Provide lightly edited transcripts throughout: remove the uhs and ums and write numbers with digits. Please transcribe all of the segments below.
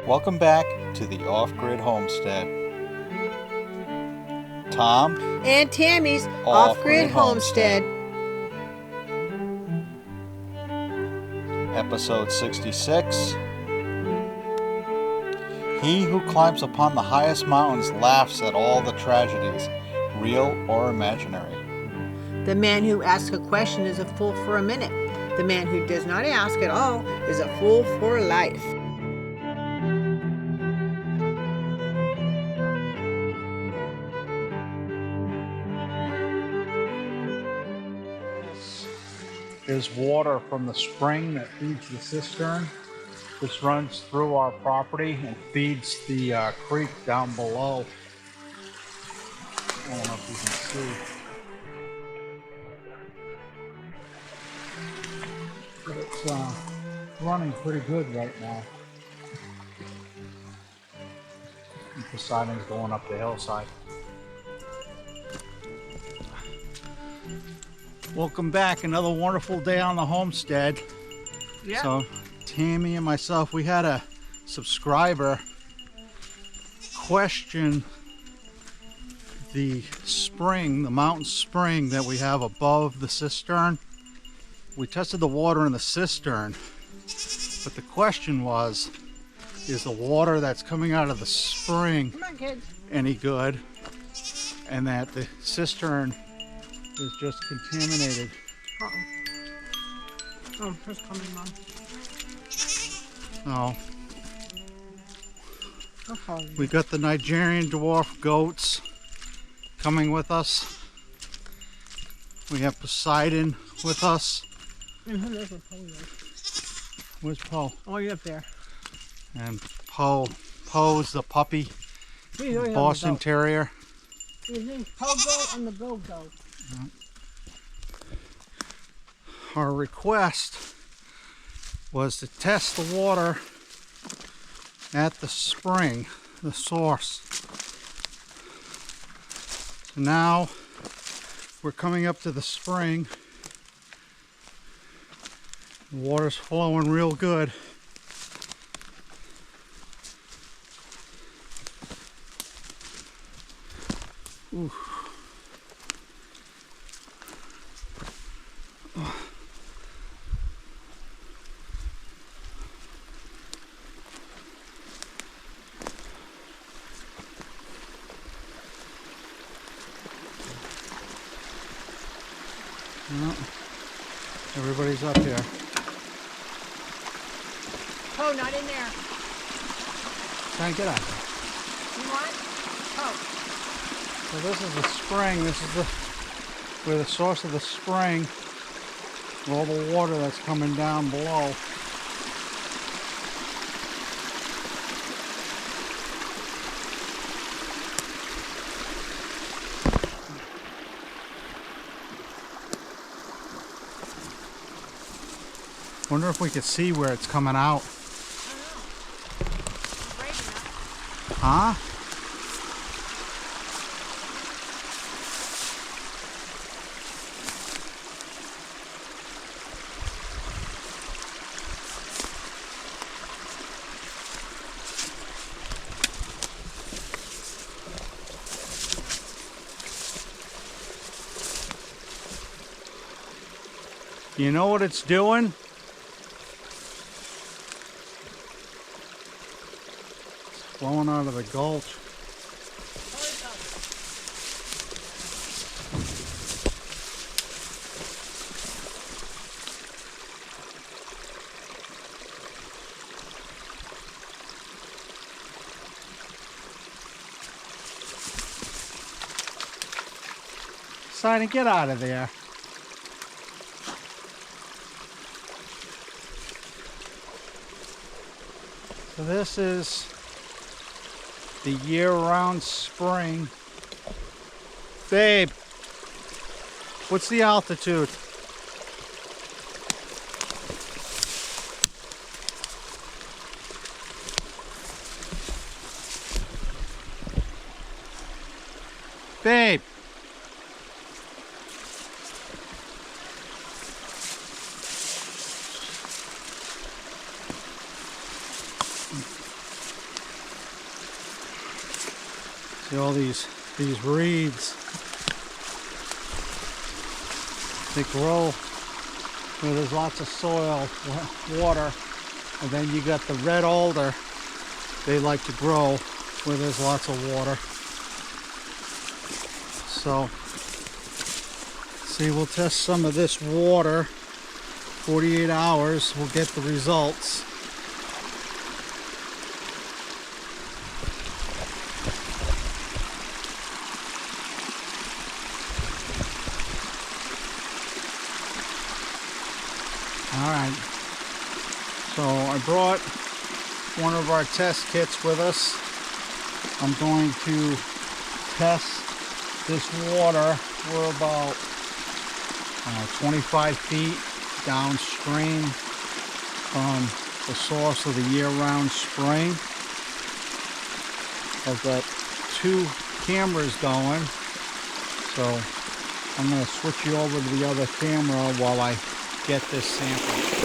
Welcome back to the Off-Grid Homestead. Tom and Tammy's Off-Grid Off-Grid Homestead. Episode 66. He who climbs upon the highest mountains laughs at all the tragedies, real or imaginary. The man who asks a question is a fool for a minute. The man who does not ask at all is a fool for life. Is water from the spring that feeds the cistern. This runs through our property and feeds the creek down below. I don't know if you can see. But it's running pretty good right now. And Poseidon's going up the hillside. Welcome back. Another wonderful day on the homestead. Yeah. So Tammy and myself, we had a subscriber question the spring, the mountain spring that we have above the cistern. We tested the water in the cistern, but the question was, is the water that's coming out of the spring any good? And that the cistern is just contaminated. Oh, it's coming, Mom. Oh, Okay. we got the Nigerian dwarf goats coming with us. We have Poseidon with us. Where's Poe? Oh, you're up there. And Poe's the puppy, Boston Terrier. His name's Pogo and the Go-Go. Our request was to test the water at the spring, the source. So now we're coming up to the spring. The water's flowing real good. Ooh. Well, everybody's up here. Oh, not in there. Trying to get out. You want? Oh. So this is the spring. This is where the source of the spring, all the water that's coming down below. Wonder if we could see where it's coming out. Huh? You know what it's doing? It's flowing out of the gulch. Poseidon, get out of there. So this is the year-round spring. Babe, what's the altitude? Babe. See all these reeds. They grow where there's lots of soil, water, and then you got the red alder. They like to grow where there's lots of water. So, see, we'll test some of this water. 48 hours, we'll get the results. Alright, so I brought one of our test kits with us. I'm going to test this water. We're about 25 feet downstream from the source of the year-round spring. I've got 2 cameras going, so I'm going to switch you over to the other camera while I get this sample.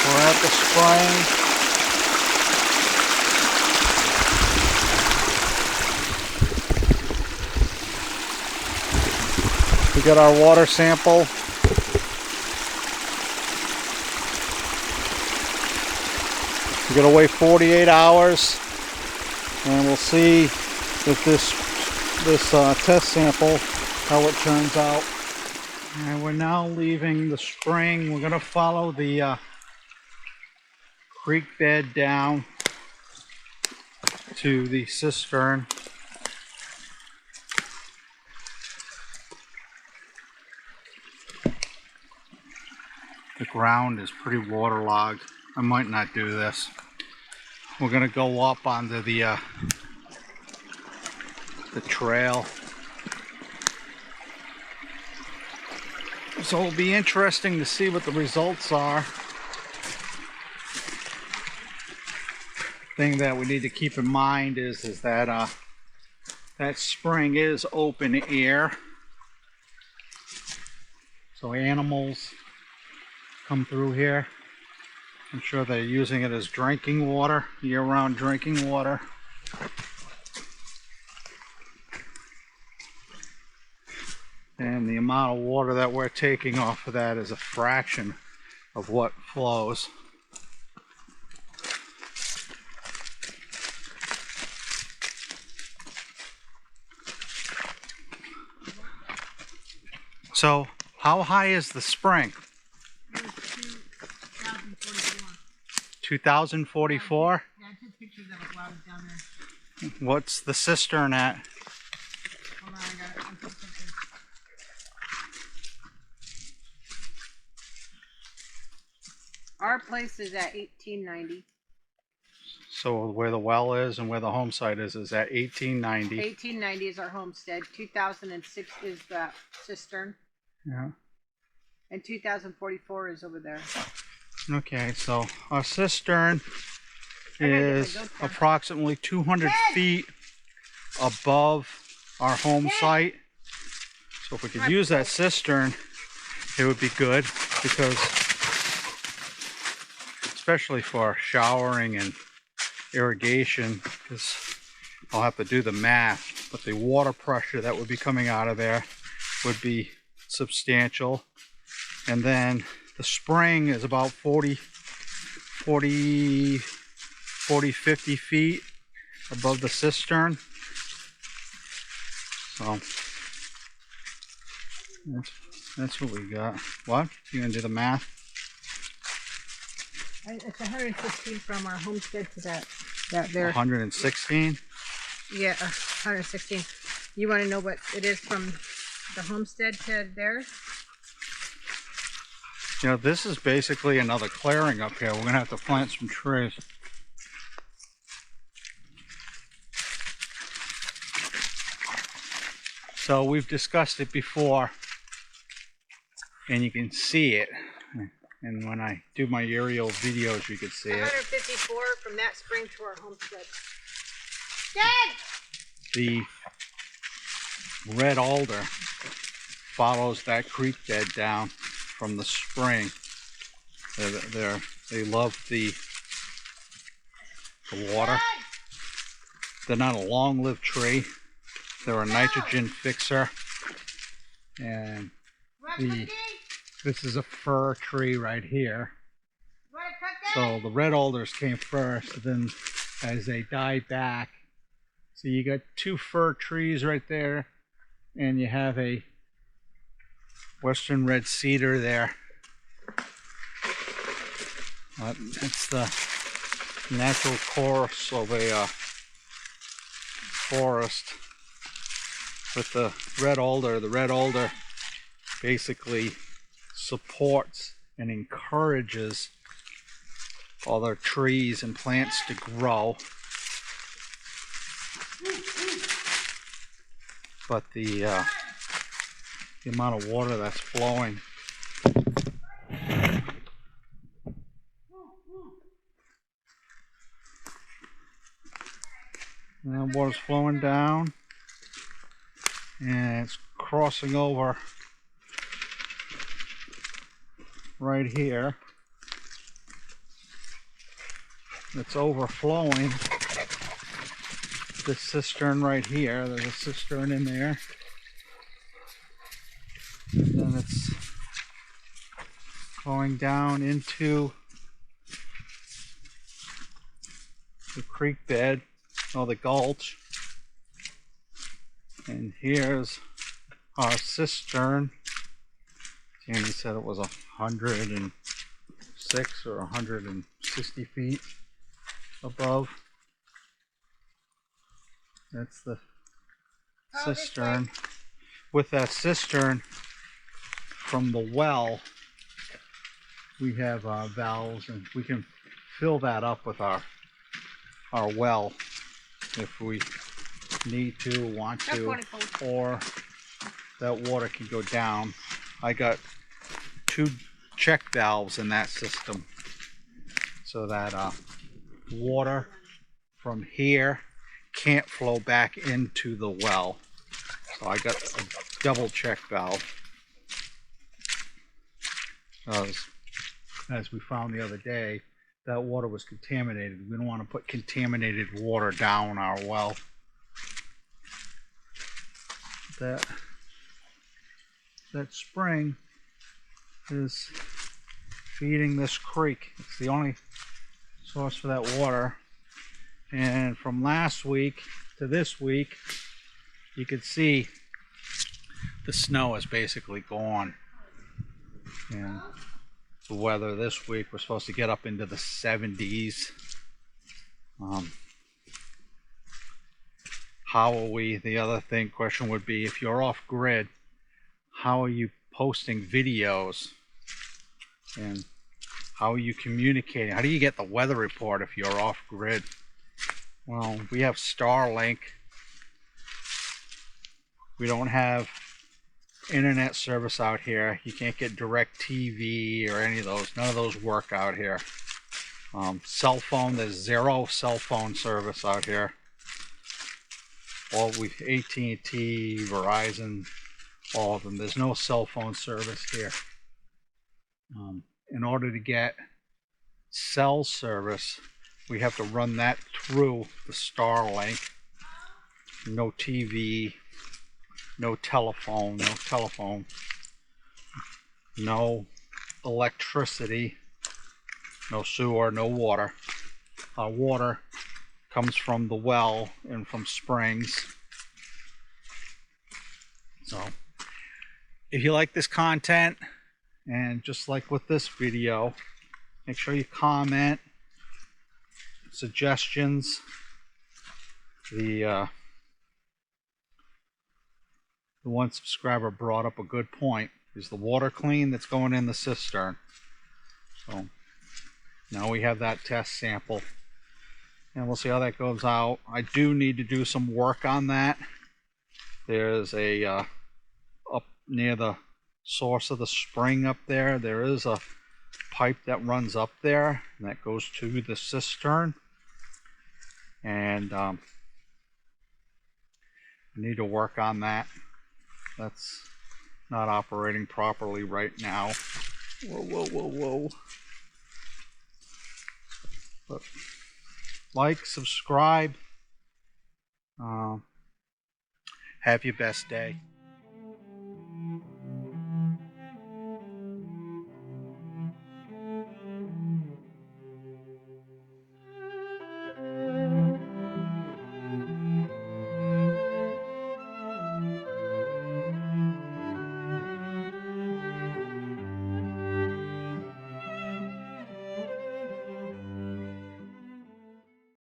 We're at the spring. We got our water sample. We gotta wait 48 hours, and we'll see if this test sample, how it turns out. And we're now leaving the spring. We're gonna follow the creek bed down to the cistern. The ground is pretty waterlogged. I might not do this. We're gonna go up onto the trail. So it'll be interesting to see what the results are. Thing that we need to keep in mind is that that spring is open air, so animals come through here. I'm sure they're using it as drinking water, year-round drinking water. And the amount of water that we're taking off of that is a fraction of what flows. So, how high is the spring? 2044. Yeah, I took pictures of it while I was down there. What's the cistern at? Hold on, I got it. I took pictures. Our place is at 1890. So where the well is and where the home site is at 1890. 1890 is our homestead. 2006 is the cistern. Yeah. And 2044 is over there. Okay, so our cistern is approximately 200 feet above our home site. So if we could use that cistern, it would be good, because especially for showering and irrigation, because I'll have to do the math, but the water pressure that would be coming out of there would be substantial. And then the spring is about 40, 50 feet above the cistern. So that's what we got. What? You gonna do the math? It's 116 from our homestead to that there. 116? Yeah, 116. You want to know what it is from the homestead to there? You know, this is basically another clearing up here. We're gonna have to plant some trees. So we've discussed it before, and you can see it. And when I do my aerial videos, you can see it. 154 from that spring to our homestead. Dad! The red alder follows that creek bed down from the spring. They love the water. They're not a long-lived tree. They're a nitrogen fixer. And this is a fir tree right here. So the red alders came first, then as they die back. So you got two fir trees right there, and you have a western red cedar there. That's the natural course of a forest with the red alder. The red alder basically supports and encourages other trees and plants to grow. But the amount of water that's flowing, and water's flowing down, and it's crossing over right here. It's overflowing this cistern right here. There's a cistern in there. And then it's going down into the creek bed, or the gulch. And here's our cistern. Jamie said it was 106 or 160 feet above. That's the cistern. With that cistern, from the well, we have valves, and we can fill that up with our well if we need to, want to, or that water can go down. I got 2 check valves in that system, so that water from here can't flow back into the well. So I got a double check valve. As we found the other day, that water was contaminated. We don't want to put contaminated water down our well. That spring is feeding this creek. It's the only source for that water. And from last week to this week, you can see the snow is basically gone. And the weather this week, we're supposed to get up into the 70s. How are we, the other question would be, if you're off grid, how are you posting videos? And how are you communicating? How do you get the weather report if you're off grid? Well, we have Starlink. We don't have internet service out here. You can't get direct TV or any of those. None of those work out here. Cell phone, there's 0 cell phone service out here. All with AT&T, Verizon, all of them. There's no cell phone service here. In order to get cell service, we have to run that through the Starlink. no TV, no telephone, no electricity, no sewer, no water. Our water comes from the well and from springs. So if you like this content, and just like with this video, make sure you comment, suggestions. The one subscriber brought up a good point. Is the water clean that's going in the cistern? So now we have that test sample, and we'll see how that goes out. I do need to do some work on that. There's a up near the source of the spring up there, there is a pipe that runs up there and that goes to the cistern, and I need to work on that. That's not operating properly right now. Whoa. But like, subscribe, have your best day.